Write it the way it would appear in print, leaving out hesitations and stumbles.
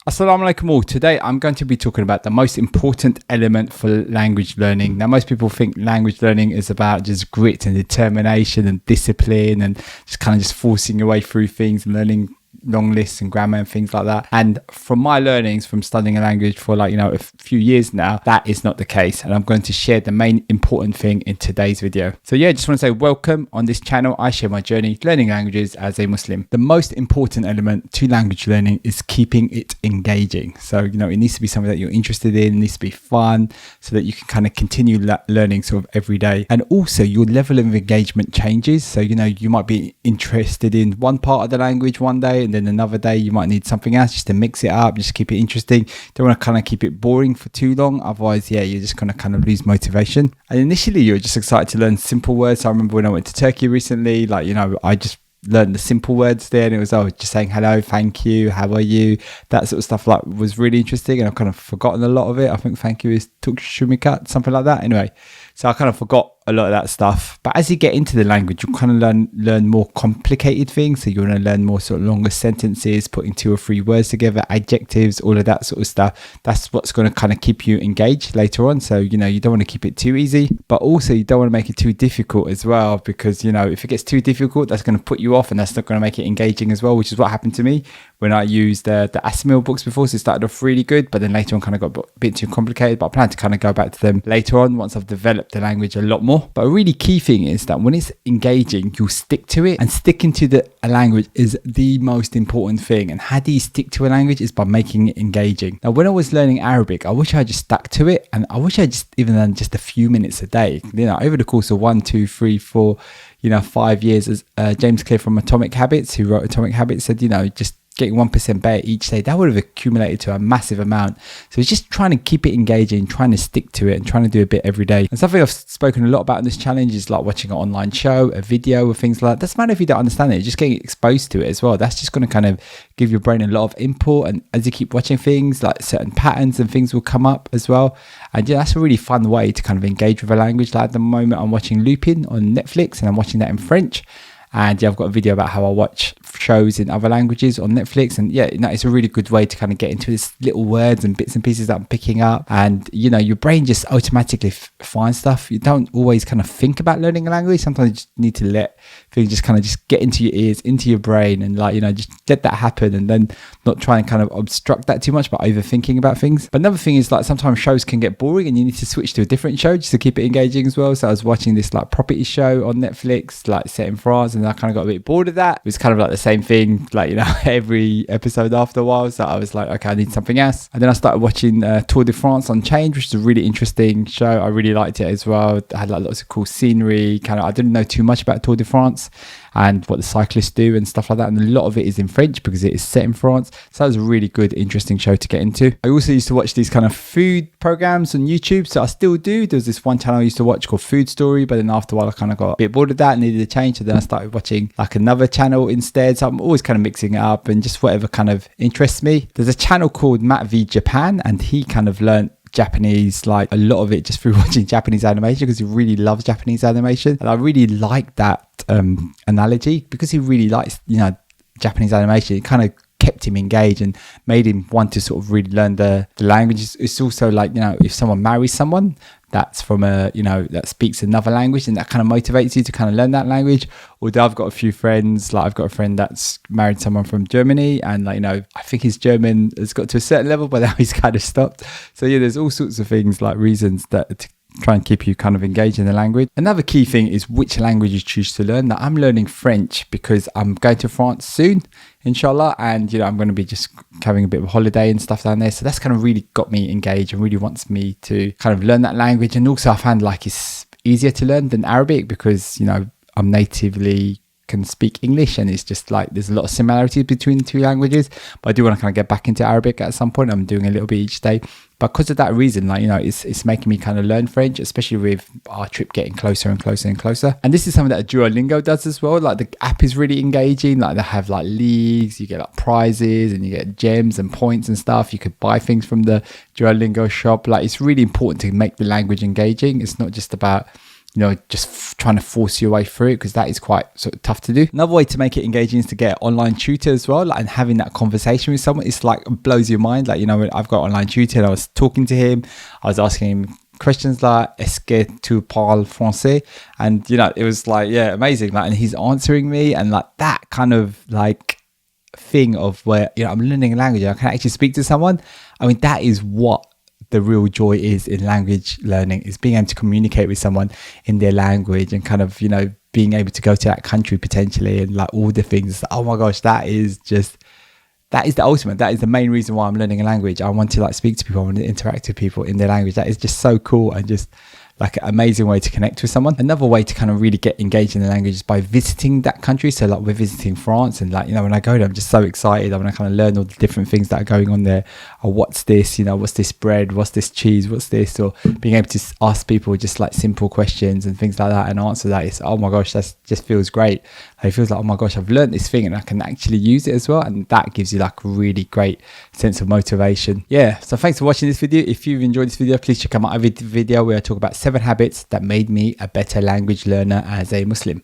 Assalamu alaikum all. Today I'm going to be talking about the most important element for language learning. Now most people think language learning is about just grit and determination and discipline and just forcing your way through things and learning long lists and grammar and things like that. And from my learnings from studying a language for a few years now, that is not the case. And I'm going to share the main important thing in today's video. So yeah, just want to say welcome. On this channel, I share my journey learning languages as a Muslim. The most important element to language learning is keeping it engaging. So, it needs to be something that you're interested in, it needs to be fun so that you can kind of continue learning sort of every day. And also your level of engagement changes. So, you might be interested in one part of the language one day, and then another day you might need something else just to mix it up, just keep it interesting. Don't want to kind of keep it boring for too long, otherwise you're just going to kind of lose motivation. And initially you're just excited to learn simple words. So I remember when I went to Turkey recently, I just learned the simple words there, and it was just saying hello, thank you, how are you, that sort of stuff was really interesting. And I've kind of forgotten a lot of it. I think thank you is tuk shumikat, something like that. Anyway, so I kind of forgot a lot of that stuff. But as you get into the language, you kind of learn more complicated things. So you want to learn more sort of longer sentences, putting 2 or 3 words together, adjectives, all of that sort of stuff. That's what's going to kind of keep you engaged later on. So, you don't want to keep it too easy, but also you don't want to make it too difficult as well, because, if it gets too difficult, that's going to put you off and that's not going to make it engaging as well, which is what happened to me when I used the Asmil books before. So it started off really good, but then later on kind of got a bit too complicated. But I plan to kind of go back to them later on once I've developed the language a lot more. But a really key thing is that when it's engaging, you'll stick to it, and sticking to a language is the most important thing. And how do you stick to a language is by making it engaging. Now, when I was learning Arabic, I wish I just stuck to it, and I wish I just even done just a few minutes a day. Over the course of 1, 2, 3, 4, 5 years, as James Clear from Atomic Habits, who wrote Atomic Habits, said, just getting 1% better each day, that would have accumulated to a massive amount. So it's just trying to keep it engaging, trying to stick to it, and trying to do a bit every day. And something I've spoken a lot about in this challenge is like watching an online show, a video, or things like that. Doesn't matter if you don't understand it, just getting exposed to it as well. That's just going to kind of give your brain a lot of input. And as you keep watching things, like certain patterns and things will come up as well. And that's a really fun way to kind of engage with a language. Like at the moment, I'm watching Lupin on Netflix, and I'm watching that in French. And I've got a video about how I watch shows in other languages on Netflix. And it's a really good way to kind of get into these little words and bits and pieces that I'm picking up. And, your brain just automatically finds stuff. You don't always kind of think about learning a language. Sometimes you just need to let things just kind of just get into your ears, into your brain, and just let that happen, and then not try and kind of obstruct that too much by overthinking about things. But another thing is sometimes shows can get boring and you need to switch to a different show just to keep it engaging as well. So I was watching this property show on Netflix, set in France, and I kind of got a bit bored of that. It was kind of the same thing, every episode after a while. So I was like, okay, I need something else. And then I started watching Tour de France on Change, which is a really interesting show. I really liked it as well. It had lots of cool scenery. I didn't know too much about Tour de France and what the cyclists do and stuff like that. And a lot of it is in French because it is set in France. So that was a really good, interesting show to get into. I also used to watch these kind of food programs on YouTube. So I still do. There was this one channel I used to watch called Food Story, but then after a while I kind of got a bit bored of that and needed a change. So then I started watching another channel instead. So I'm always kind of mixing it up and just whatever kind of interests me. There's a channel called Matt v Japan, and he kind of learned Japanese, a lot of it just through watching Japanese animation, because he really loves Japanese animation. And I really like that analogy, because he really likes Japanese animation. It kind of kept him engaged and made him want to sort of really learn the language. It's also if someone marries someone that's from that speaks another language, and that kind of motivates you to kind of learn that language. Although I've got a few friends, I've got a friend that's married someone from Germany, and I think his German has got to a certain level, but now he's kind of stopped. So there's all sorts of things, reasons that to try and keep you kind of engaged in the language. Another key thing is which language you choose to learn. Now, I'm learning French because I'm going to France soon, inshallah, and I'm going to be just having a bit of a holiday and stuff down there. So that's kind of really got me engaged and really wants me to kind of learn that language. And also I found it's easier to learn than Arabic because I'm natively can speak English, and it's just there's a lot of similarities between the two languages. But I do want to kind of get back into Arabic at some point. I'm doing a little bit each day, but because of that reason, it's making me kind of learn French, especially with our trip getting closer and closer and closer. And this is something that Lingo does as well. The app is really engaging. They have leagues, you get prizes, and you get gems and points and stuff. You could buy things from the Lingo shop. It's really important to make the language engaging. It's not just about just trying to force your way through it, because that is quite sort of tough to do. Another way to make it engaging is to get an online tutor as well, and having that conversation with someone. It's like, it blows your mind. Like, I've got an online tutor and I was talking to him, I was asking him questions like, est-ce que tu parles français? And it was like, yeah, amazing. Like, and he's answering me, and like that kind of like thing of where I'm learning a language and I can actually speak to someone. I mean, that is what the real joy is in language learning, is being able to communicate with someone in their language, and kind of being able to go to that country potentially, and like all the things. Oh my gosh, that is the ultimate. That is the main reason why I'm learning a language. I want to like speak to people, I want to interact with people in their language. That is just so cool, and just like an amazing way to connect with someone. Another way to kind of really get engaged in the language is by visiting that country. So like, we're visiting France, and like, when I go there, I'm just so excited. I want to kind of learn all the different things that are going on there. Or what's this, what's this bread, what's this cheese, what's this? Or being able to ask people just like simple questions and things like that, and answer that. It's, oh my gosh, that just feels great. It feels like, oh my gosh, I've learned this thing and I can actually use it as well. And that gives you like a really great sense of motivation. Yeah, so thanks for watching this video. If you've enjoyed this video, please check out my other video where I talk about 7 habits that made me a better language learner as a Muslim.